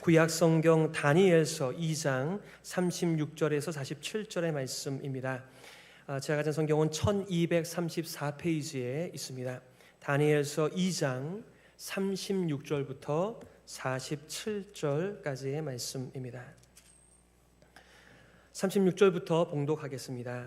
구약 성경 다니엘서 2장 36절에서 47절의 말씀입니다. 제가 가진 성경은 1234페이지에 있습니다. 다니엘서 2장 36절부터 47절까지의 말씀입니다. 36절부터 봉독하겠습니다.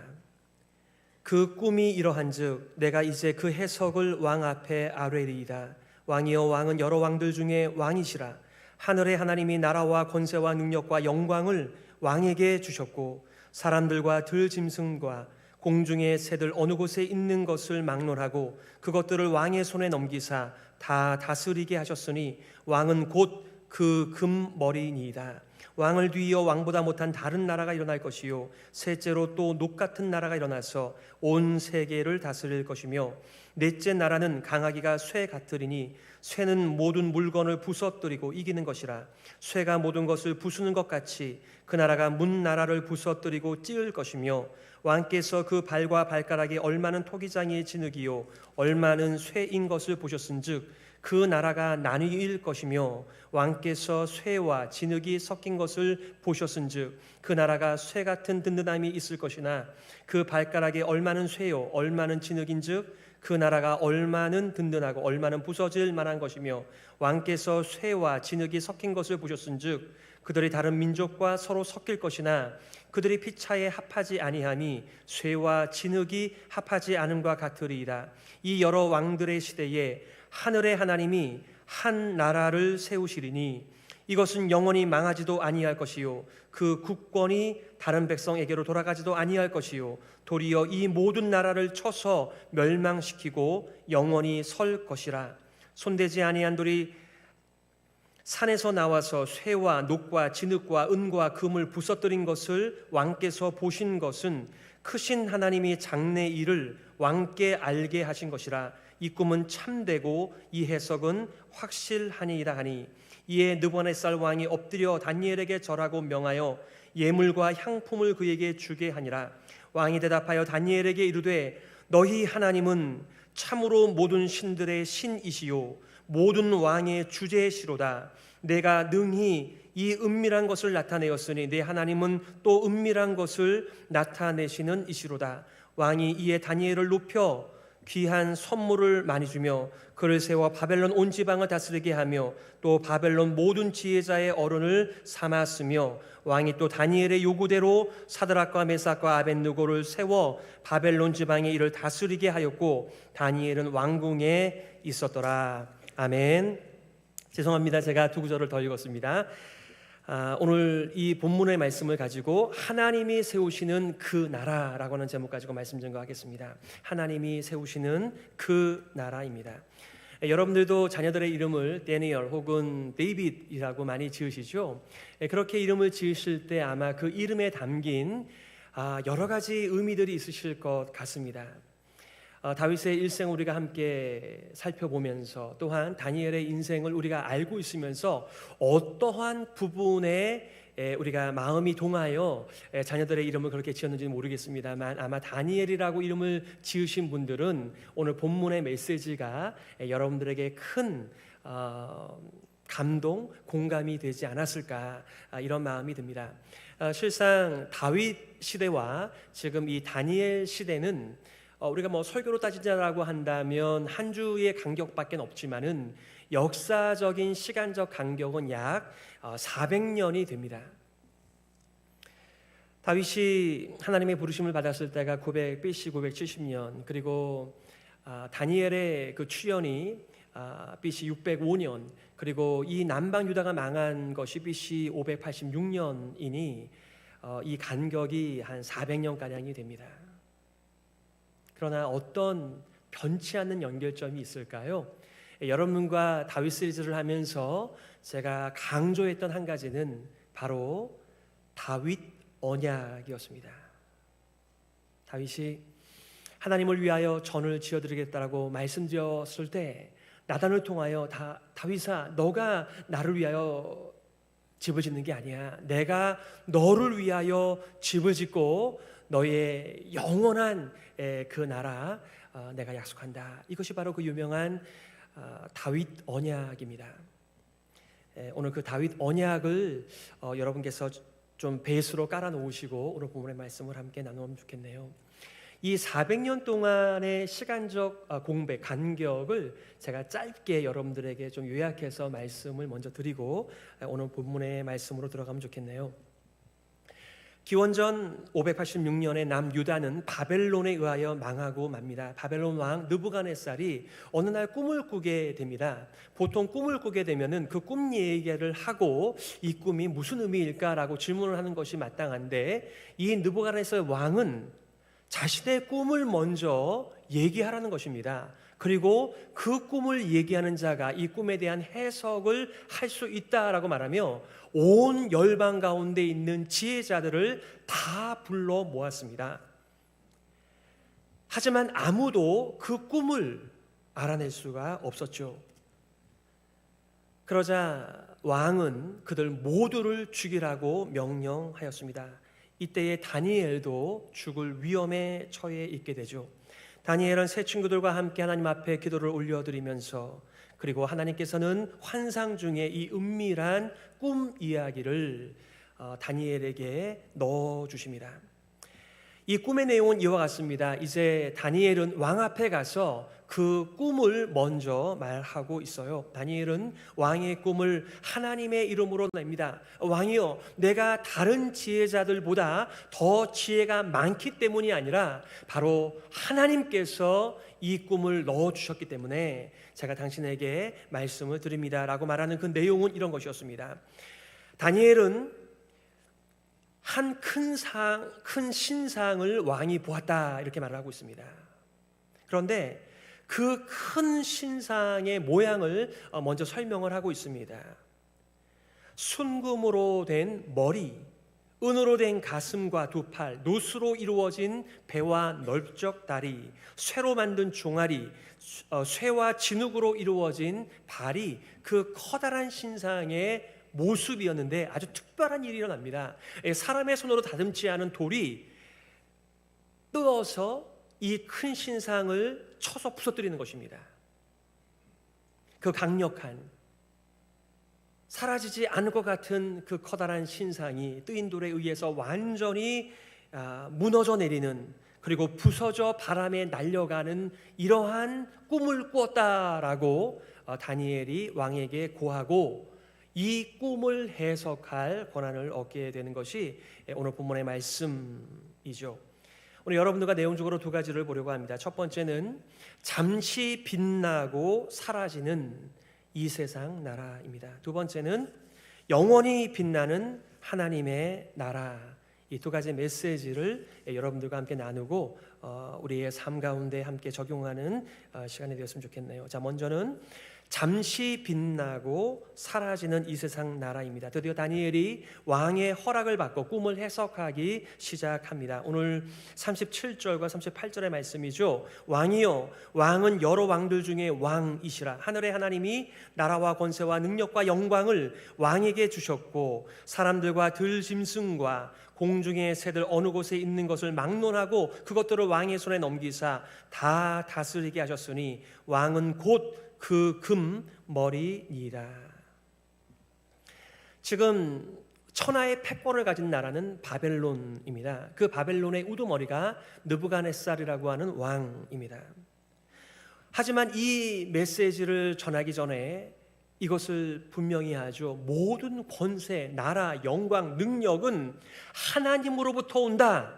그 꿈이 이러한즉 내가 이제 그 해석을 왕 앞에 아뢰리이다. 왕이여, 왕은 여러 왕들 중에 왕이시라. 하늘의 하나님이 나라와 권세와 능력과 영광을 왕에게 주셨고 사람들과 들짐승과 공중의 새들 어느 곳에 있는 것을 막론하고 그것들을 왕의 손에 넘기사 다 다스리게 하셨으니 왕은 곧 그 금머리니이다. 왕을 뒤이어 왕보다 못한 다른 나라가 일어날 것이요 셋째로 또 녹 같은 나라가 일어나서 온 세계를 다스릴 것이며 넷째 나라는 강하기가 쇠 같으리니 쇠는 모든 물건을 부서뜨리고 이기는 것이라. 쇠가 모든 것을 부수는 것 같이 그 나라가 문 나라를 부서뜨리고 찌을 것이며 왕께서 그 발과 발가락이 얼마는 토기장이의 진흙이요 얼마는 쇠인 것을 보셨은즉 그 나라가 나뉘일 것이며 왕께서 쇠와 진흙이 섞인 것을 보셨은즉 그 나라가 쇠 같은 든든함이 있을 것이나 그 발가락에 얼마는 쇠요 얼마는 진흙인즉 그 나라가 얼마는 든든하고 얼마는 부서질 만한 것이며 왕께서 쇠와 진흙이 섞인 것을 보셨은즉 그들이 다른 민족과 서로 섞일 것이나 그들이 피차에 합하지 아니하니 쇠와 진흙이 합하지 않음과 같으리이다. 이 여러 왕들의 시대에 하늘의 하나님이 한 나라를 세우시리니 이것은 영원히 망하지도 아니할 것이요 그 국권이 다른 백성에게로 돌아가지도 아니할 것이요 도리어 이 모든 나라를 쳐서 멸망시키고 영원히 설 것이라. 손대지 아니한 돌이 산에서 나와서 쇠와 녹과 진흙과 은과 금을 부서뜨린 것을 왕께서 보신 것은 크신 하나님이 장래 일을 왕께 알게 하신 것이라. 이 꿈은 참되고 이 해석은 확실하니이다 하니 이에 느부갓네살 왕이 엎드려 다니엘에게 절하고 명하여 예물과 향품을 그에게 주게 하니라. 왕이 대답하여 다니엘에게 이르되 너희 하나님은 참으로 모든 신들의 신이시요 모든 왕의 주제시로다. 내가 능히 이 은밀한 것을 나타내었으니 내 하나님은 또 은밀한 것을 나타내시는 이시로다. 왕이 이에 다니엘을 높여 귀한 선물을 많이 주며 그를 세워 바벨론 온 지방을 다스리게 하며 또 바벨론 모든 지혜자의 어른을 삼았으며 왕이 또 다니엘의 요구대로 사드락과 메삭과 아벳느고를 세워 바벨론 지방의 일을 다스리게 하였고 다니엘은 왕궁에 있었더라. 아멘. 죄송합니다. 제가 두 구절을 더 읽었습니다. 오늘 이 본문의 말씀을 가지고 하나님이 세우시는 그 나라라고 하는 제목 가지고 말씀 전거하겠습니다. 하나님이 세우시는 그 나라입니다. 여러분들도 자녀들의 이름을 데니얼 혹은 데이빗이라고 많이 지으시죠. 그렇게 이름을 지으실 때 아마 그 이름에 담긴 여러 가지 의미들이 있으실 것 같습니다. 다윗의 일생을 우리가 함께 살펴보면서 또한 다니엘의 인생을 우리가 알고 있으면서 어떠한 부분에 우리가 마음이 동하여 자녀들의 이름을 그렇게 지었는지는 모르겠습니다만 아마 다니엘이라고 이름을 지으신 분들은 오늘 본문의 메시지가 여러분들에게 큰 감동, 공감이 되지 않았을까 이런 마음이 듭니다. 실상 다윗 시대와 지금 이 다니엘 시대는 우리가 설교로 따지자라고 한다면 한 주의 간격밖에 없지만은 역사적인 시간적 간격은 약 400년이 됩니다. 다윗이 하나님의 부르심을 받았을 때가 BC 970년 그리고 다니엘의 그 출현이 BC 605년 그리고 이 남방 유다가 망한 것이 BC 586년이니 이 간격이 한 400년가량이 됩니다. 그러나 어떤 변치 않는 연결점이 있을까요? 여러분과 다윗 시리즈를 하면서 제가 강조했던 한 가지는 바로 다윗 언약이었습니다. 다윗이 하나님을 위하여 전을 지어드리겠다라고 말씀드렸을 때 나단을 통하여 다윗아 너가 나를 위하여 집을 짓는 게 아니야. 내가 너를 위하여 집을 짓고 너의 영원한 그 나라 내가 약속한다. 이것이 바로 그 유명한 다윗 언약입니다. 오늘 그 다윗 언약을 여러분께서 좀 베이스로 깔아 놓으시고 오늘 본문의 말씀을 함께 나누면 좋겠네요. 이 400년 동안의 시간적 공백, 간격을 제가 짧게 여러분들에게 좀 요약해서 말씀을 먼저 드리고 오늘 본문의 말씀으로 들어가면 좋겠네요. 기원전 586년에 남유다는 바벨론에 의하여 망하고 맙니다. 바벨론 왕 느부갓네살이 어느 날 꿈을 꾸게 됩니다. 보통 꿈을 꾸게 되면은 그 꿈 얘기를 하고 이 꿈이 무슨 의미일까라고 질문을 하는 것이 마땅한데, 이 느부갓네살 왕은 자신의 꿈을 먼저 얘기하라는 것입니다. 그리고 그 꿈을 얘기하는 자가 이 꿈에 대한 해석을 할 수 있다라고 말하며 온 열방 가운데 있는 지혜자들을 다 불러 모았습니다. 하지만 아무도 그 꿈을 알아낼 수가 없었죠. 그러자 왕은 그들 모두를 죽이라고 명령하였습니다. 이때에 다니엘도 죽을 위험에 처해 있게 되죠. 다니엘은 세 친구들과 함께 하나님 앞에 기도를 올려드리면서, 그리고 하나님께서는 환상 중에 이 은밀한 꿈 이야기를 다니엘에게 넣어주십니다. 이 꿈의 내용은 이와 같습니다. 이제 다니엘은 왕 앞에 가서 그 꿈을 먼저 말하고 있어요. 다니엘은 왕의 꿈을 하나님의 이름으로 냅니다. 왕이여, 내가 다른 지혜자들보다 더 지혜가 많기 때문이 아니라 바로 하나님께서 이 꿈을 넣어주셨기 때문에 제가 당신에게 말씀을 드립니다 라고 말하는 그 내용은 이런 것이었습니다. 다니엘은 한 큰 신상을 왕이 보았다 이렇게 말을 하고 있습니다. 그런데 그 큰 신상의 모양을 먼저 설명을 하고 있습니다. 순금으로 된 머리, 은으로 된 가슴과 두 팔, 노수로 이루어진 배와 넓적 다리, 쇠로 만든 종아리, 쇠와 진흙으로 이루어진 발이 그 커다란 신상의 모습이었는데, 아주 특별한 일이 일어납니다. 사람의 손으로 다듬지 않은 돌이 뜨어서 이 큰 신상을 쳐서 부서뜨리는 것입니다. 그 강력한, 사라지지 않을 것 같은 그 커다란 신상이 뜨인 돌에 의해서 완전히 무너져 내리는, 그리고 부서져 바람에 날려가는 이러한 꿈을 꾸었다라고 다니엘이 왕에게 고하고, 이 꿈을 해석할 권한을 얻게 되는 것이 오늘 본문의 말씀이죠. 오늘 여러분들과 내용적으로 두 가지를 보려고 합니다. 첫 번째는 잠시 빛나고 사라지는 이 세상 나라입니다. 두 번째는 영원히 빛나는 하나님의 나라. 이 두 가지 메시지를 여러분들과 함께 나누고 우리의 삶 가운데 함께 적용하는 시간이 되었으면 좋겠네요. 자, 먼저는 잠시 빛나고 사라지는 이 세상 나라입니다. 드디어 다니엘이 왕의 허락을 받고 꿈을 해석하기 시작합니다. 오늘 37절과 38절의 말씀이죠. 왕이여, 왕은 여러 왕들 중에 왕이시라. 하늘의 하나님이 나라와 권세와 능력과 영광을 왕에게 주셨고, 사람들과 들짐승과 공중의 새들 어느 곳에 있는 것을 막론하고 그것들을 왕의 손에 넘기사 다 다스리게 하셨으니 왕은 곧 그 금머리니라. 지금 천하의 패권을 가진 나라는 바벨론입니다. 그 바벨론의 우두머리가 느부갓네살이라고 하는 왕입니다. 하지만 이 메시지를 전하기 전에 이것을 분명히 하죠. 모든 권세, 나라, 영광, 능력은 하나님으로부터 온다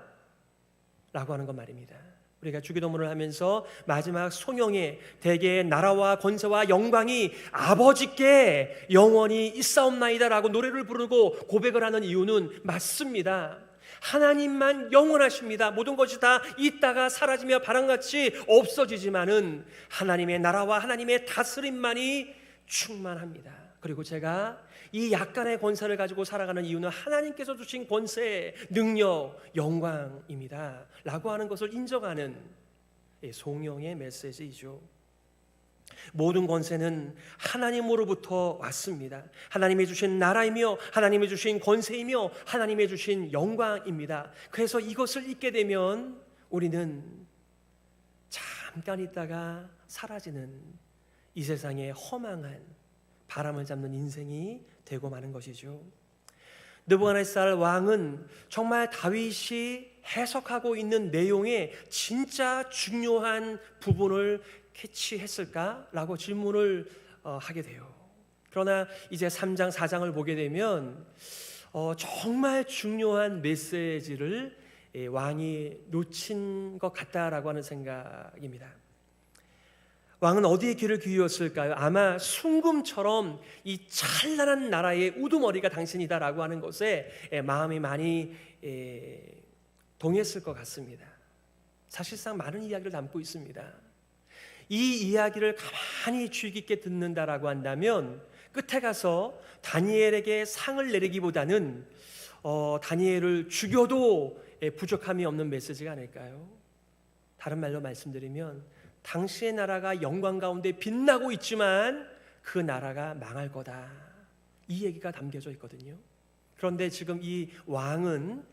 라고 하는 것 말입니다. 우리가 주기도문을 하면서 마지막 송영에 대개의 나라와 권세와 영광이 아버지께 영원히 있사옵나이다 라고 노래를 부르고 고백을 하는 이유는 맞습니다. 하나님만 영원하십니다. 모든 것이 다 있다가 사라지며 바람같이 없어지지만은 하나님의 나라와 하나님의 다스림만이 충만합니다. 그리고 제가 이 약간의 권세를 가지고 살아가는 이유는 하나님께서 주신 권세, 능력, 영광입니다 라고 하는 것을 인정하는 송영의 메시지이죠. 모든 권세는 하나님으로부터 왔습니다. 하나님이 주신 나라이며 하나님이 주신 권세이며 하나님이 주신 영광입니다. 그래서 이것을 잊게 되면 우리는 잠깐 있다가 사라지는 이 세상의 허망한 바람을 잡는 인생이 되고 마는 것이죠. 느부갓네살 왕은 정말 다윗이 해석하고 있는 내용의 진짜 중요한 부분을 캐치했을까라고 질문을 하게 돼요. 그러나 이제 3장, 4장을 보게 되면 정말 중요한 메시지를 왕이 놓친 것 같다라고 하는 생각입니다. 왕은 어디에 귀를 기울였을까요? 아마 순금처럼 이 찬란한 나라의 우두머리가 당신이다라고 하는 것에 마음이 많이 동했을 것 같습니다. 사실상 많은 이야기를 담고 있습니다. 이 이야기를 가만히 주의 깊게 듣는다라고 한다면 끝에 가서 다니엘에게 상을 내리기보다는 다니엘을 죽여도 부족함이 없는 메시지가 아닐까요? 다른 말로 말씀드리면 당신의 나라가 영광 가운데 빛나고 있지만 그 나라가 망할 거다, 이 얘기가 담겨져 있거든요. 그런데 지금 이 왕은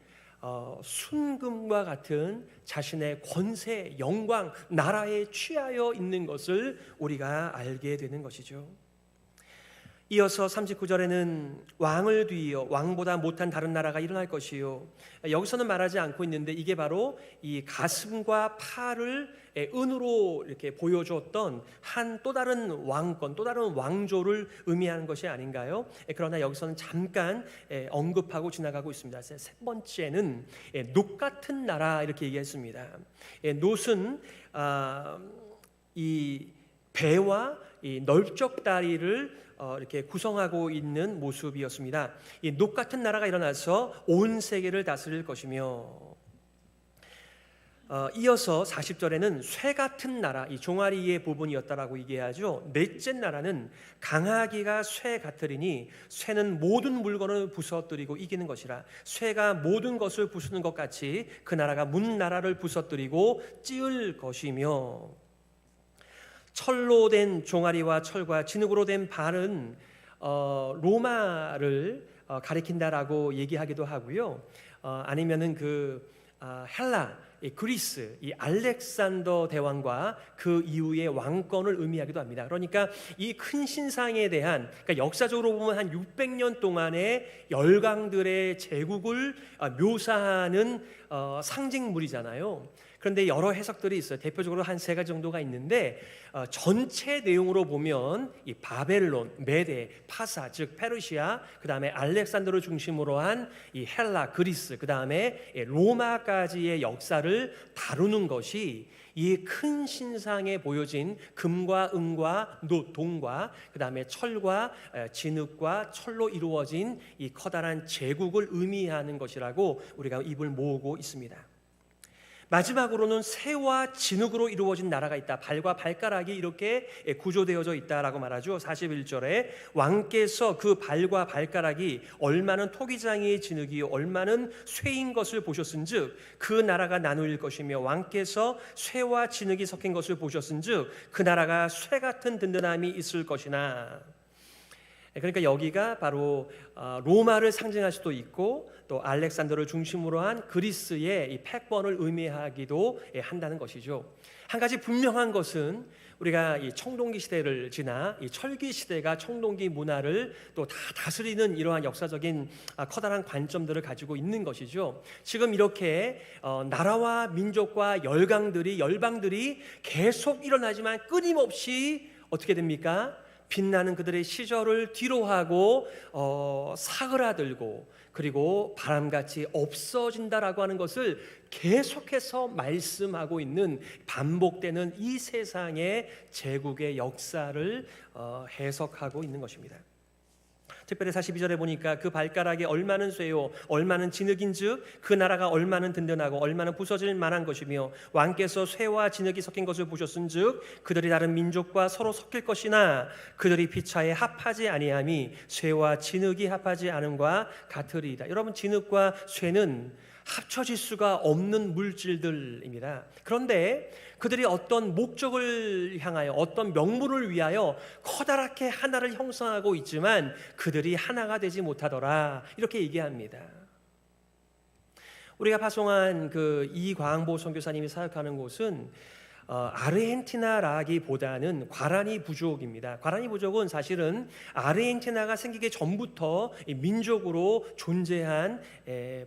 순금과 같은 자신의 권세, 영광, 나라에 취하여 있는 것을 우리가 알게 되는 것이죠. 이어서 39절에는 왕을 뒤이어 왕보다 못한 다른 나라가 일어날 것이요. 여기서는 말하지 않고 있는데 이게 바로 이 가슴과 팔을 은으로 이렇게 보여줬던 한 또 다른 왕권, 또 다른 왕조를 의미하는 것이 아닌가요? 그러나 여기서는 잠깐 언급하고 지나가고 있습니다. 세 번째는 놋 같은 나라, 이렇게 얘기했습니다. 놋은 이 배와 이 넓적다리를 이렇게 구성하고 있는 모습이었습니다. 이 놋 같은 나라가 일어나서 온 세계를 다스릴 것이며, 이어서 40절에는 쇠 같은 나라, 이 종아리의 부분이었다라고 얘기하죠. 넷째 나라는 강하기가 쇠 같으리니 쇠는 모든 물건을 부서뜨리고 이기는 것이라. 쇠가 모든 것을 부수는 것 같이 그 나라가 문 나라를 부서뜨리고 찌을 것이며, 철로 된 종아리와 철과 진흙으로 된 발은 로마를 가리킨다라고 얘기하기도 하고요. 아니면은 헬라, 그리스, 이 알렉산더 대왕과 그 이후의 왕권을 의미하기도 합니다. 그러니까 이 큰 신상에 대한, 그러니까 역사적으로 보면 한 600년 동안의 열강들의 제국을 묘사하는 상징물이잖아요. 그런데 여러 해석들이 있어요. 대표적으로 한 3가지 정도가 있는데, 전체 내용으로 보면 이 바벨론, 메데, 파사, 즉 페르시아, 그 다음에 알렉산더를 중심으로 한 이 헬라, 그리스, 그 다음에 로마까지의 역사를 다루는 것이 이 큰 신상에 보여진 금과 은과 놋, 동과 그 다음에 철과 진흙과 철로 이루어진 이 커다란 제국을 의미하는 것이라고 우리가 입을 모으고 있습니다. 마지막으로는 쇠와 진흙으로 이루어진 나라가 있다. 발과 발가락이 이렇게 구조되어져 있다라고 말하죠. 41절에 왕께서 그 발과 발가락이 얼마는 토기장이의 진흙이 얼마는 쇠인 것을 보셨은즉 그 나라가 나누일 것이며, 왕께서 쇠와 진흙이 섞인 것을 보셨은즉 그 나라가 쇠 같은 든든함이 있을 것이나. 그러니까 여기가 바로 로마를 상징할 수도 있고 또 알렉산더를 중심으로 한 그리스의 이 패권을 의미하기도 한다는 것이죠. 한 가지 분명한 것은 우리가 이 청동기 시대를 지나 이 철기 시대가 청동기 문화를 또 다 다스리는 이러한 역사적인 커다란 관점들을 가지고 있는 것이죠. 지금 이렇게 나라와 민족과 열방들이 계속 일어나지만 끊임없이 어떻게 됩니까? 빛나는 그들의 시절을 뒤로하고 사그라들고 그리고 바람같이 없어진다라고 하는 것을 계속해서 말씀하고 있는, 반복되는 이 세상의 제국의 역사를 해석하고 있는 것입니다. 특별히 42절에 보니까 그 발가락이 얼마는 쇠요 얼마는 진흙인즉 그 나라가 얼마는 든든하고 얼마는 부서질 만한 것이며, 왕께서 쇠와 진흙이 섞인 것을 보셨은즉 그들이 다른 민족과 서로 섞일 것이나 그들이 피차에 합하지 아니함이 쇠와 진흙이 합하지 않음과 같으리이다. 여러분, 진흙과 쇠는 합쳐질 수가 없는 물질들입니다. 그런데 그들이 어떤 목적을 향하여, 어떤 명분을 위하여 커다랗게 하나를 형성하고 있지만 그들이 하나가 되지 못하더라, 이렇게 얘기합니다. 우리가 파송한 이광보 선교사님이 사역하는 곳은 아르헨티나라기보다는 과라니 부족입니다. 과라니 부족은 사실은 아르헨티나가 생기기 전부터 민족으로 존재한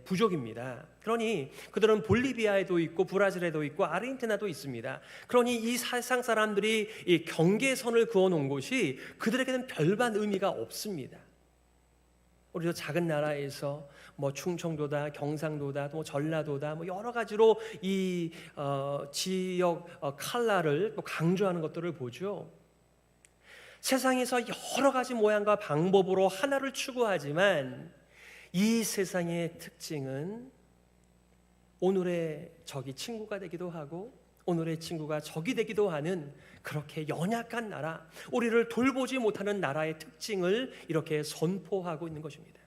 부족입니다. 그러니 그들은 볼리비아에도 있고 브라질에도 있고 아르헨티나도 있습니다. 그러니 이 세상 사람들이 이 경계선을 그어놓은 곳이 그들에게는 별반 의미가 없습니다. 우리도 작은 나라에서 뭐 충청도다, 경상도다, 또 전라도다, 뭐 여러 가지로 이 지역 칼라를 또 강조하는 것들을 보죠. 세상에서 여러 가지 모양과 방법으로 하나를 추구하지만 이 세상의 특징은 오늘의 적이 친구가 되기도 하고 오늘의 친구가 적이 되기도 하는 그렇게 연약한 나라, 우리를 돌보지 못하는 나라의 특징을 이렇게 선포하고 있는 것입니다.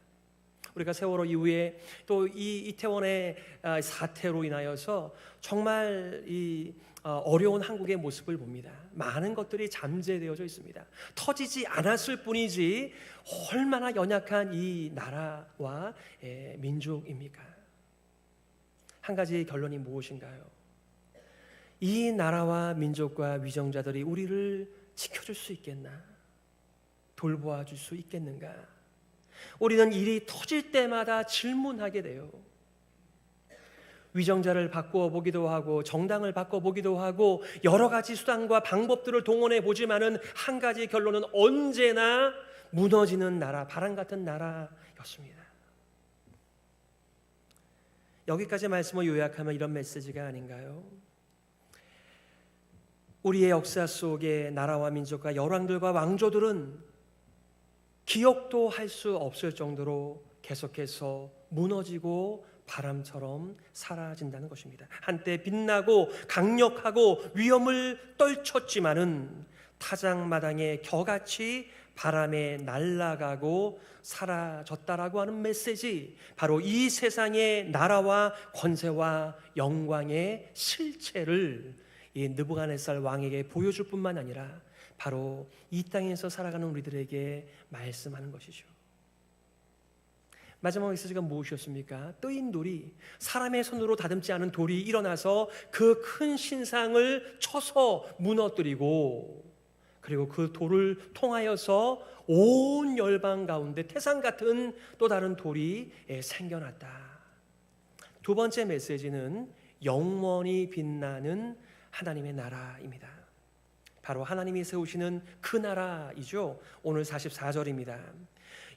우리가 세월호 이후에 또 이 이태원의 사태로 인하여서 정말 이 어려운 한국의 모습을 봅니다. 많은 것들이 잠재되어져 있습니다. 터지지 않았을 뿐이지 얼마나 연약한 이 나라와 민족입니까? 한 가지 결론이 무엇인가요? 이 나라와 민족과 위정자들이 우리를 지켜줄 수 있겠나? 돌보아 줄 수 있겠는가? 우리는 일이 터질 때마다 질문하게 돼요. 위정자를 바꾸어 보기도 하고 정당을 바꿔 보기도 하고 여러 가지 수단과 방법들을 동원해 보지만은 한 가지 결론은 언제나 무너지는 나라, 바람 같은 나라였습니다. 여기까지 말씀을 요약하면 이런 메시지가 아닌가요? 우리의 역사 속에 나라와 민족과 열왕들과 왕조들은 기억도 할 수 없을 정도로 계속해서 무너지고 바람처럼 사라진다는 것입니다. 한때 빛나고 강력하고 위험을 떨쳤지만은 타작마당에 겨같이 바람에 날아가고 사라졌다라고 하는 메시지, 바로 이 세상의 나라와 권세와 영광의 실체를 이 느부갓네살 왕에게 보여줄 뿐만 아니라 바로 이 땅에서 살아가는 우리들에게 말씀하는 것이죠. 마지막 메시지가 무엇이었습니까? 뜨인 돌이, 사람의 손으로 다듬지 않은 돌이 일어나서 그 큰 신상을 쳐서 무너뜨리고, 그리고 그 돌을 통하여서 온 열방 가운데 태산 같은 또 다른 돌이 생겨났다. 두 번째 메시지는 영원히 빛나는 하나님의 나라입니다. 바로 하나님이 세우시는 그 나라이죠. 오늘 44절입니다.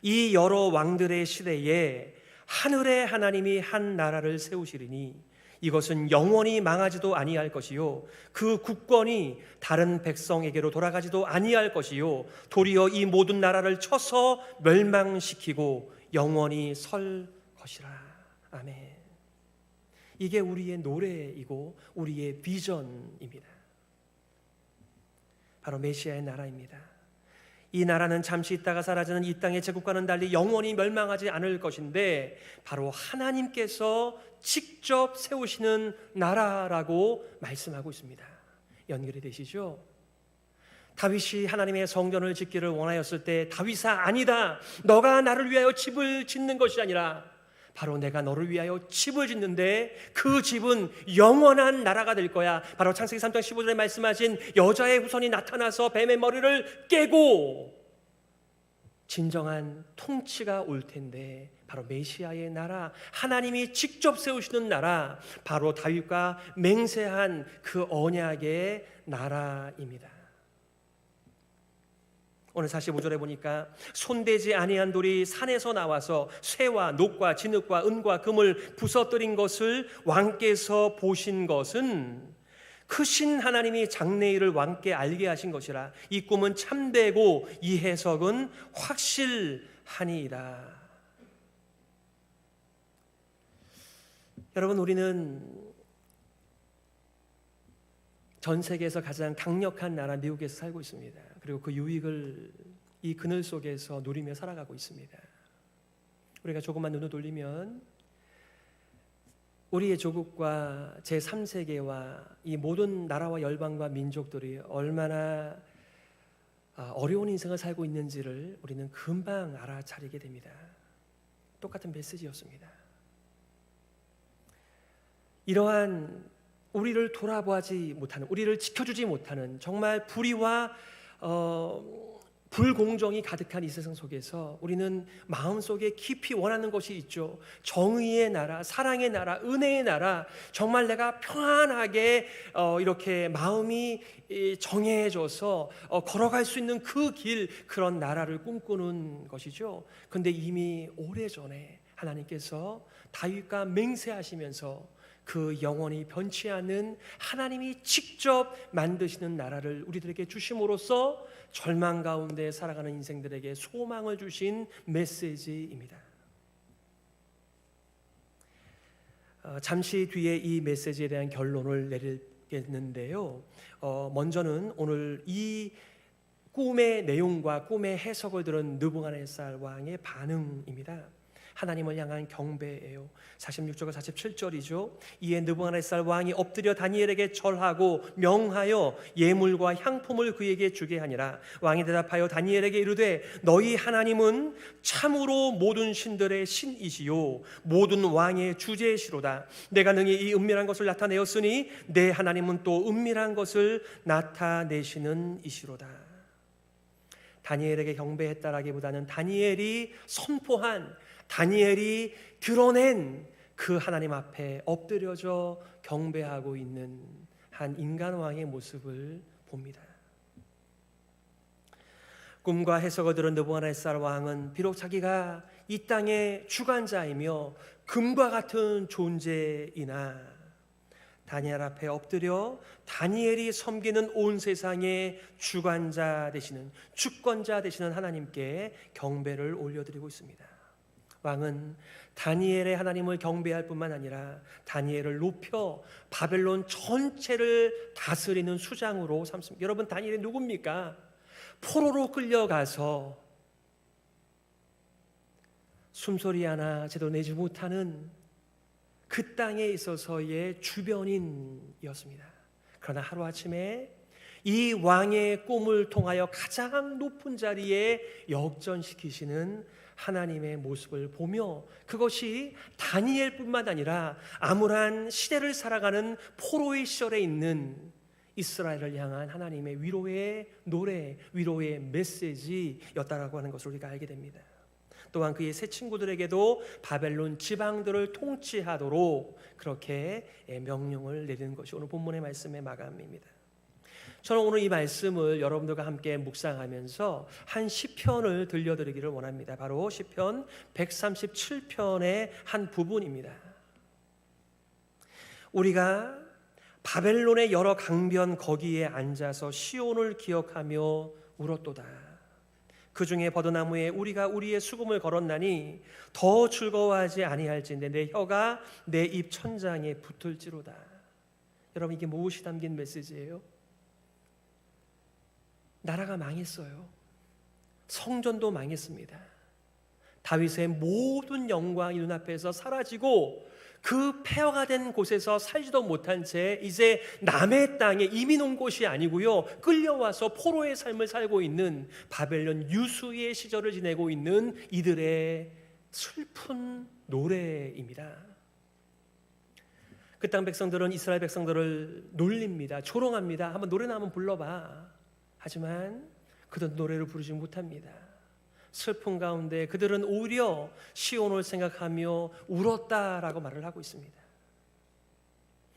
이 여러 왕들의 시대에 하늘의 하나님이 한 나라를 세우시리니 이것은 영원히 망하지도 아니할 것이요 그 국권이 다른 백성에게로 돌아가지도 아니할 것이요 도리어 이 모든 나라를 쳐서 멸망시키고 영원히 설 것이라. 아멘. 이게 우리의 노래이고 우리의 비전입니다. 바로 메시아의 나라입니다. 이 나라는 잠시 있다가 사라지는 이 땅의 제국과는 달리 영원히 멸망하지 않을 것인데 바로 하나님께서 직접 세우시는 나라라고 말씀하고 있습니다. 연결이 되시죠? 다윗이 하나님의 성전을 짓기를 원하였을 때 다윗아 아니다, 너가 나를 위하여 집을 짓는 것이 아니라 바로 내가 너를 위하여 집을 짓는데 그 집은 영원한 나라가 될 거야. 바로 창세기 3장 15절에 말씀하신 여자의 후손이 나타나서 뱀의 머리를 깨고 진정한 통치가 올 텐데 바로 메시아의 나라, 하나님이 직접 세우시는 나라, 바로 다윗과 맹세한 그 언약의 나라입니다. 오늘 45절에 보니까 손대지 아니한 돌이 산에서 나와서 쇠와 녹과 진흙과 은과 금을 부서뜨린 것을 왕께서 보신 것은 크신 하나님이 장래일을 왕께 알게 하신 것이라. 이 꿈은 참되고 이 해석은 확실하니이다. 여러분, 우리는 전 세계에서 가장 강력한 나라 미국에서 살고 있습니다. 그리고 그 유익을 이 그늘 속에서 누리며 살아가고 있습니다. 우리가 조금만 눈을 돌리면 우리의 조국과 제3세계와 이 모든 나라와 열방과 민족들이 얼마나 어려운 인생을 살고 있는지를 우리는 금방 알아차리게 됩니다. 똑같은 메시지였습니다. 이러한 우리를 돌아보지 못하는, 우리를 지켜주지 못하는 정말 불의와 불공정이 가득한 이 세상 속에서 우리는 마음속에 깊이 원하는 것이 있죠. 정의의 나라, 사랑의 나라, 은혜의 나라, 정말 내가 평안하게 이렇게 마음이 정해져서 걸어갈 수 있는 그 길, 그런 나라를 꿈꾸는 것이죠. 그런데 이미 오래전에 하나님께서 다윗과 맹세하시면서 그 영원히 변치 않는 하나님이 직접 만드시는 나라를 우리들에게 주심으로써 절망 가운데 살아가는 인생들에게 소망을 주신 메시지입니다. 잠시 뒤에 이 메시지에 대한 결론을 내리겠는데요. 먼저는 오늘 이 꿈의 내용과 꿈의 해석을 들은 느부갓네살 왕의 반응입니다. 하나님을 향한 경배예요. 46절과 47절이죠. 이에 느부갓네살 왕이 엎드려 다니엘에게 절하고 명하여 예물과 향품을 그에게 주게 하니라. 왕이 대답하여 다니엘에게 이르되 너희 하나님은 참으로 모든 신들의 신이시요 모든 왕의 주제시로다. 내가 능히 이 은밀한 것을 나타내었으니 내 하나님은 또 은밀한 것을 나타내시는 이시로다. 다니엘에게 경배했다라기보다는 다니엘이 선포한, 다니엘이 드러낸 그 하나님 앞에 엎드려져 경배하고 있는 한 인간왕의 모습을 봅니다. 꿈과 해석을 들은 느부갓네살 왕은 비록 자기가 이 땅의 주관자이며 금과 같은 존재이나 다니엘 앞에 엎드려 다니엘이 섬기는 온 세상의 주관자 되시는, 주권자 되시는 하나님께 경배를 올려드리고 있습니다. 왕은 다니엘의 하나님을 경배할 뿐만 아니라 다니엘을 높여 바벨론 전체를 다스리는 수장으로 삼습니다. 여러분, 다니엘이 누굽니까? 포로로 끌려가서 숨소리 하나 제대로 내지 못하는 그 땅에 있어서의 주변인이었습니다. 그러나 하루아침에 이 왕의 꿈을 통하여 가장 높은 자리에 역전시키시는 하나님의 모습을 보며 그것이 다니엘뿐만 아니라 암울한 시대를 살아가는 포로의 시절에 있는 이스라엘을 향한 하나님의 위로의 노래, 위로의 메시지였다라고 하는 것을 우리가 알게 됩니다. 또한 그의 세 친구들에게도 바벨론 지방들을 통치하도록 그렇게 명령을 내리는 것이 오늘 본문의 말씀의 마감입니다. 저는 오늘 이 말씀을 여러분들과 함께 묵상하면서 한 시편을 들려드리기를 원합니다. 바로 시편 137편의 한 부분입니다. 우리가 바벨론의 여러 강변 거기에 앉아서 시온을 기억하며 울었도다. 그 중에 버드나무에 우리가 우리의 수금을 걸었나니 더 즐거워하지 아니할진대 내 혀가 내 입 천장에 붙을지로다. 여러분, 이게 무엇이 담긴 메시지예요? 나라가 망했어요. 성전도 망했습니다. 다윗의 모든 영광이 눈앞에서 사라지고 그 폐허가 된 곳에서 살지도 못한 채 이제 남의 땅에 이민 온 곳이 아니고요, 끌려와서 포로의 삶을 살고 있는 바벨론 유수의 시절을 지내고 있는 이들의 슬픈 노래입니다. 그 땅 백성들은 이스라엘 백성들을 놀립니다. 조롱합니다. 한번 노래나 한번 불러봐. 하지만 그들은 노래를 부르지 못합니다. 슬픔 가운데 그들은 오히려 시온을 생각하며 울었다라고 말을 하고 있습니다.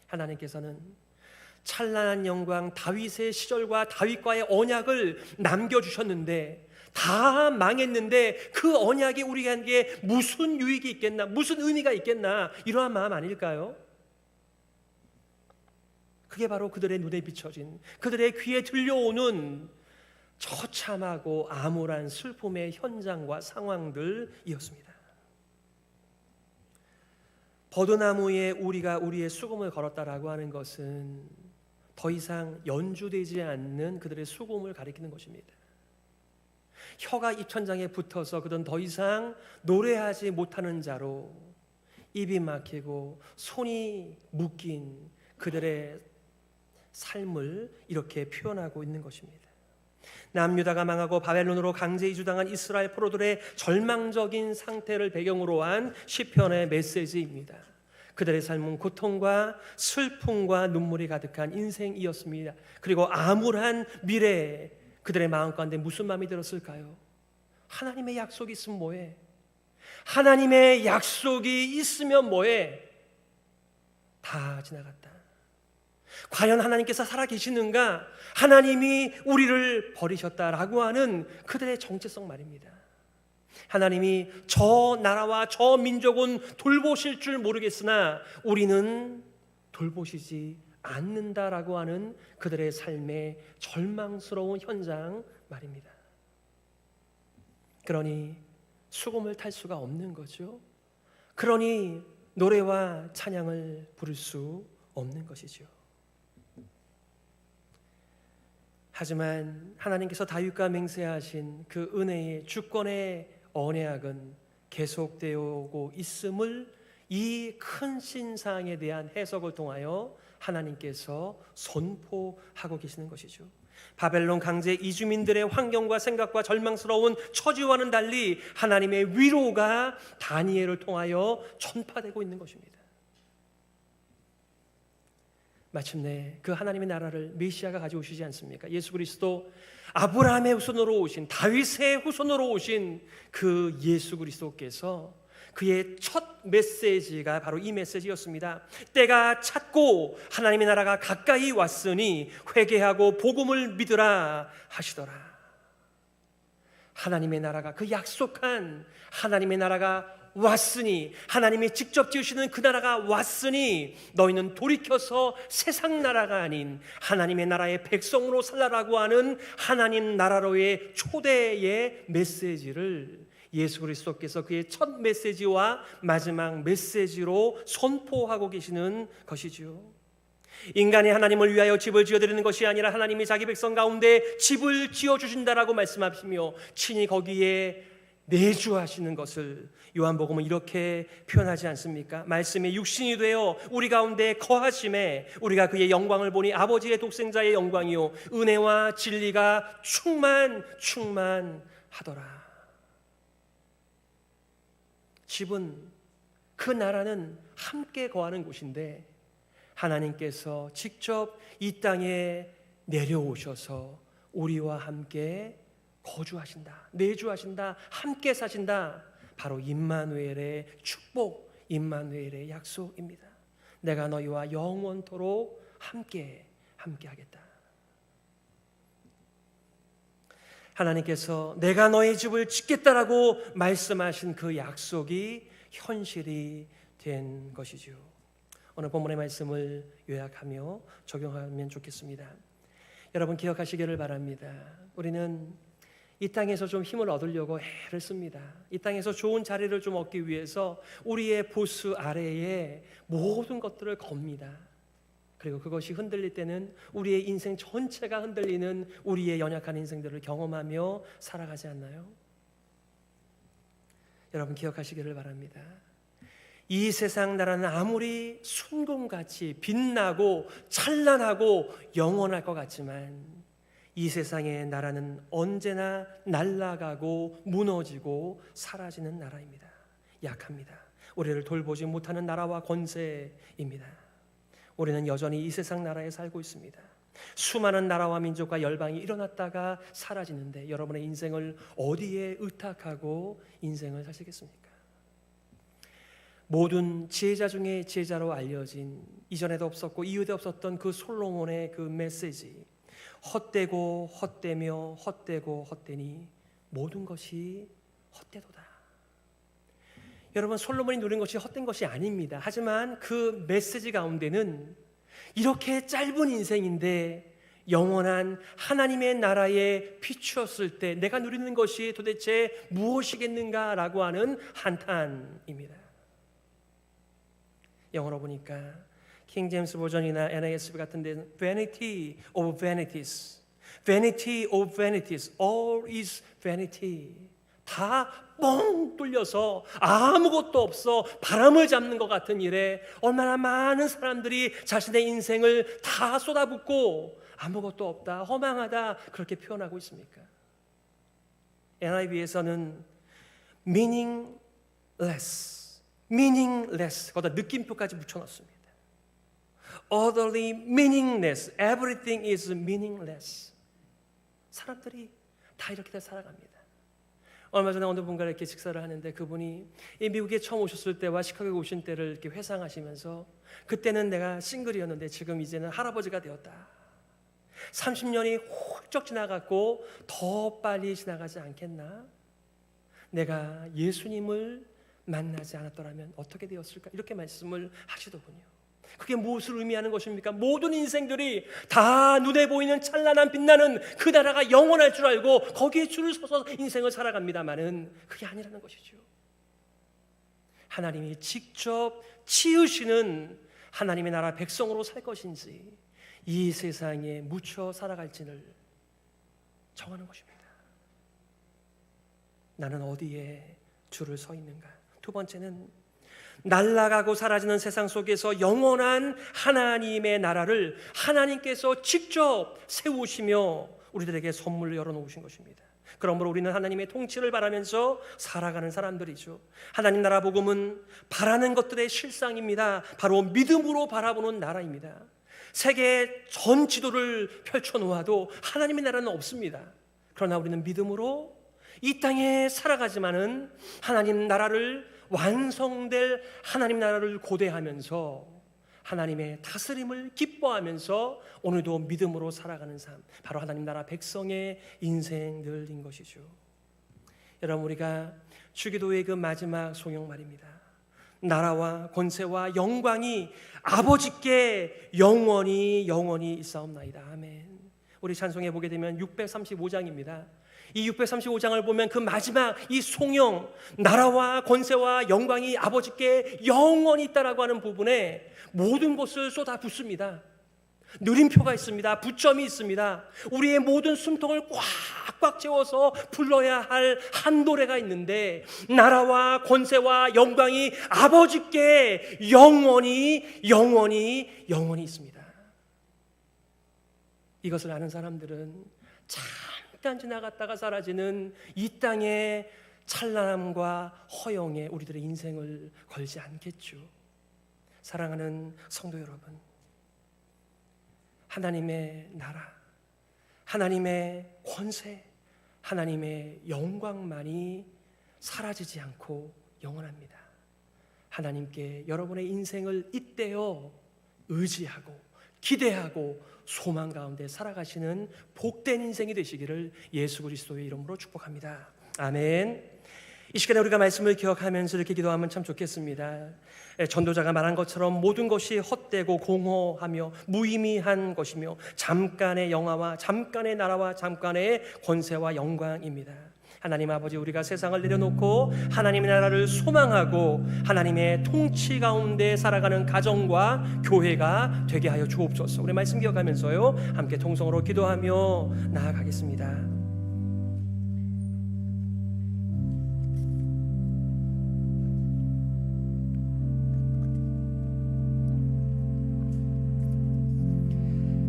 하나님께서는 찬란한 영광 다윗의 시절과 다윗과의 언약을 남겨주셨는데 다 망했는데 그 언약이 우리에게 무슨 유익이 있겠나, 무슨 의미가 있겠나, 이러한 마음 아닐까요? 그게 바로 그들의 눈에 비춰진, 그들의 귀에 들려오는 처참하고 암울한 슬픔의 현장과 상황들이었습니다. 버드나무에 우리가 우리의 수금을 걸었다라고 하는 것은 더 이상 연주되지 않는 그들의 수금을 가리키는 것입니다. 혀가 입천장에 붙어서 그들은 더 이상 노래하지 못하는 자로 입이 막히고 손이 묶인 그들의 삶을 이렇게 표현하고 있는 것입니다. 남유다가 망하고 바벨론으로 강제 이주당한 이스라엘 포로들의 절망적인 상태를 배경으로 한 시편의 메시지입니다. 그들의 삶은 고통과 슬픔과 눈물이 가득한 인생이었습니다. 그리고 암울한 미래에 그들의 마음 가운데 무슨 마음이 들었을까요? 하나님의 약속이 있으면 뭐해? 하나님의 약속이 있으면 뭐해? 다 지나갔다. 과연 하나님께서 살아계시는가? 하나님이 우리를 버리셨다라고 하는 그들의 정체성 말입니다. 하나님이 저 나라와 저 민족은 돌보실 줄 모르겠으나 우리는 돌보시지 않는다라고 하는 그들의 삶의 절망스러운 현장 말입니다. 그러니 수금을 탈 수가 없는 거죠. 그러니 노래와 찬양을 부를 수 없는 것이죠. 하지만 하나님께서 다윗과 맹세하신 그 은혜의 주권의 언약은 계속되어 오고 있음을 이 큰 신상에 대한 해석을 통하여 하나님께서 선포하고 계시는 것이죠. 바벨론 강제 이주민들의 환경과 생각과 절망스러운 처지와는 달리 하나님의 위로가 다니엘을 통하여 전파되고 있는 것입니다. 마침내 그 하나님의 나라를 메시아가 가져오시지 않습니까? 예수 그리스도, 아브라함의 후손으로 오신, 다윗의 후손으로 오신 그 예수 그리스도께서 그의 첫 메시지가 바로 이 메시지였습니다. 때가 찼고 하나님의 나라가 가까이 왔으니 회개하고 복음을 믿으라 하시더라. 하나님의 나라가, 그 약속한 하나님의 나라가 왔으니, 하나님이 직접 지으시는 그 나라가 왔으니 너희는 돌이켜서 세상 나라가 아닌 하나님의 나라의 백성으로 살라라고 하는 하나님 나라로의 초대의 메시지를 예수 그리스도께서 그의 첫 메시지와 마지막 메시지로 선포하고 계시는 것이죠. 인간이 하나님을 위하여 집을 지어드리는 것이 아니라 하나님이 자기 백성 가운데 집을 지어주신다라고 말씀하시며 친히 거기에 내주하시는 것을 요한복음은 이렇게 표현하지 않습니까? 말씀이 육신이 되어 우리 가운데 거하심에 우리가 그의 영광을 보니 아버지의 독생자의 영광이요 은혜와 진리가 충만하더라. 집은, 그 나라는 함께 거하는 곳인데 하나님께서 직접 이 땅에 내려오셔서 우리와 함께 거주하신다, 내주하신다, 함께 사신다. 바로 임마누엘의 축복, 임마누엘의 약속입니다. 내가 너희와 영원토록 함께 하겠다. 하나님께서 내가 너희 집을 짓겠다라고 말씀하신 그 약속이 현실이 된 것이죠. 오늘 본문의 말씀을 요약하며 적용하면 좋겠습니다. 여러분 기억하시기를 바랍니다. 우리는 이 땅에서 좀 힘을 얻으려고 애를 씁니다. 이 땅에서 좋은 자리를 좀 얻기 위해서 우리의 보스 아래에 모든 것들을 겁니다. 그리고 그것이 흔들릴 때는 우리의 인생 전체가 흔들리는 우리의 연약한 인생들을 경험하며 살아가지 않나요? 여러분 기억하시기를 바랍니다. 이 세상 나라는 아무리 순금같이 빛나고 찬란하고 영원할 것 같지만 이 세상의 나라는 언제나 날아가고 무너지고 사라지는 나라입니다. 약합니다. 우리를 돌보지 못하는 나라와 권세입니다. 우리는 여전히 이 세상 나라에 살고 있습니다. 수많은 나라와 민족과 열방이 일어났다가 사라지는데 여러분의 인생을 어디에 의탁하고 인생을 사시겠습니까? 모든 지혜자 중에 지혜자로 알려진, 이전에도 없었고 이후에도 없었던 그 솔로몬의 그 메시지, 헛되고 헛되며 헛되고 헛되니 모든 것이 헛되도다. 여러분 솔로몬이 누린 것이 헛된 것이 아닙니다. 하지만 그 메시지 가운데는 이렇게 짧은 인생인데 영원한 하나님의 나라에 비추었을 때 내가 누리는 것이 도대체 무엇이겠는가라고 하는 한탄입니다. 영어로 보니까 킹 제임스 버전이나 NASB 같은 데는 Vanity of vanities, Vanity of vanities, all is vanity. 다 뻥 뚫려서 아무것도 없어 바람을 잡는 것 같은 일에 얼마나 많은 사람들이 자신의 인생을 다 쏟아붓고 아무것도 없다, 허망하다 그렇게 표현하고 있습니까? NIV에서는 meaningless, meaningless, 거기다 느낌표까지 붙여놨습니다. utterly meaningless. Everything is meaningless. 사람들이 다 이렇게 살아갑니다. 얼마 전에 어느 분과 이렇게 식사를 하는데 그분이 이 미국에 처음 오셨을 때와 시카고에 오신 때를 이렇게 회상하시면서 그때는 내가 싱글이었는데 지금 이제는 할아버지가 되었다. 30년이 훌쩍 지나갔고 더 빨리 지나가지 않겠나? 내가 예수님을 만나지 않았더라면 어떻게 되었을까? 이렇게 말씀을 하시더군요. 그게 무엇을 의미하는 것입니까? 모든 인생들이 다 눈에 보이는 찬란한 빛나는 그 나라가 영원할 줄 알고 거기에 줄을 서서 인생을 살아갑니다마는 그게 아니라는 것이죠. 하나님이 직접 치우시는 하나님의 나라 백성으로 살 것인지 이 세상에 묻혀 살아갈지를 정하는 것입니다. 나는 어디에 줄을 서 있는가? 두 번째는 날아가고 사라지는 세상 속에서 영원한 하나님의 나라를 하나님께서 직접 세우시며 우리들에게 선물을 열어놓으신 것입니다. 그러므로 우리는 하나님의 통치를 바라면서 살아가는 사람들이죠. 하나님 나라 복음은 바라는 것들의 실상입니다. 바로 믿음으로 바라보는 나라입니다. 세계 전 지도를 펼쳐놓아도 하나님의 나라는 없습니다. 그러나 우리는 믿음으로 이 땅에 살아가지만은 하나님 나라를 완성될 하나님 나라를 고대하면서 하나님의 다스림을 기뻐하면서 오늘도 믿음으로 살아가는 삶, 바로 하나님 나라 백성의 인생들인 것이죠. 여러분, 우리가 주기도의 그 마지막 송영 말입니다. 나라와 권세와 영광이 아버지께 영원히 있사옵나이다. 아멘. 우리 찬송해 보게 되면 635장입니다. 이 635장을 보면 그 마지막 이 송영, 나라와 권세와 영광이 아버지께 영원히 있다라고 하는 부분에 모든 것을 쏟아붓습니다. 느림표가 있습니다. 부점이 있습니다. 우리의 모든 숨통을 꽉꽉 채워서 불러야 할 한 노래가 있는데, 나라와 권세와 영광이 아버지께 영원히 있습니다. 이것을 아는 사람들은 잠깐 지나갔다가 사라지는 이 땅의 찬란함과 허영에 우리들의 인생을 걸지 않겠죠. 사랑하는 성도 여러분, 하나님의 나라, 하나님의 권세, 하나님의 영광만이 사라지지 않고 영원합니다. 하나님께 여러분의 인생을 잇대어 의지하고 기대하고 소망 가운데 살아가시는 복된 인생이 되시기를 예수 그리스도의 이름으로 축복합니다. 아멘. 이 시간에 우리가 말씀을 기억하면서 이렇게 기도하면 참 좋겠습니다. 전도자가 말한 것처럼 모든 것이 헛되고 공허하며 무의미한 것이며 잠깐의 영화와 잠깐의 나라와 잠깐의 권세와 영광입니다. 하나님 아버지, 우리가 세상을 내려놓고 하나님의 나라를 소망하고 하나님의 통치 가운데 살아가는 가정과 교회가 되게 하여 주옵소서. 우리 말씀 기억하면서요, 함께 통성으로 기도하며 나아가겠습니다.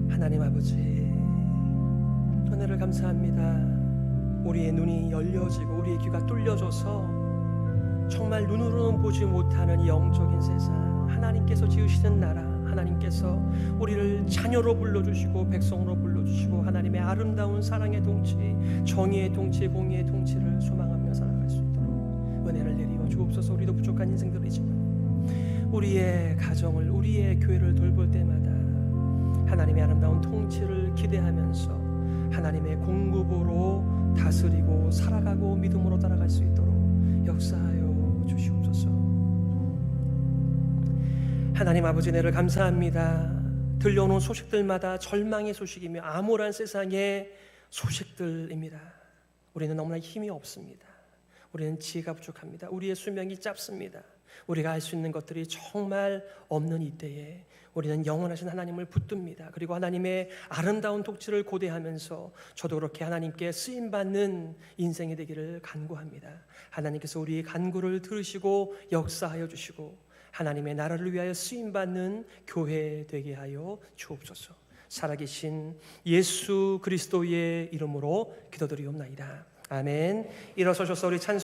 하나님 아버지, 은혜를 감사합니다. 우리의 눈이 열려지고 우리의 귀가 뚫려져서 정말 눈으로는 보지 못하는 이 영적인 세상, 하나님께서 지으시는 나라, 하나님께서 우리를 자녀로 불러주시고 백성으로 불러주시고 하나님의 아름다운 사랑의 통치, 정의의 통치, 공의의 통치를 소망하며 살아갈 수 있도록 은혜를 내리어 주옵소서. 우리도 부족한 인생들이지만 우리의 가정을, 우리의 교회를 돌볼 때마다 하나님의 아름다운 통치를 기대하면서 하나님의 공급으로 다스리고 살아가고 믿음으로 따라갈 수 있도록 역사하여 주시옵소서. 하나님 아버지, 은혜를 감사합니다. 들려오는 소식들마다 절망의 소식이며 암울한 세상의 소식들입니다. 우리는 너무나 힘이 없습니다. 우리는 지혜가 부족합니다. 우리의 수명이 짧습니다. 우리가 알 수 있는 것들이 정말 없는 이때에 우리는 영원하신 하나님을 붙듭니다. 그리고 하나님의 아름다운 통치를 고대하면서 저도 그렇게 하나님께 쓰임받는 인생이 되기를 간구합니다. 하나님께서 우리의 간구를 들으시고 역사하여 주시고 하나님의 나라를 위하여 쓰임받는 교회 되게 하여 주옵소서. 살아계신 예수 그리스도의 이름으로 기도드리옵나이다. 아멘. 일어서셔서 우리 찬송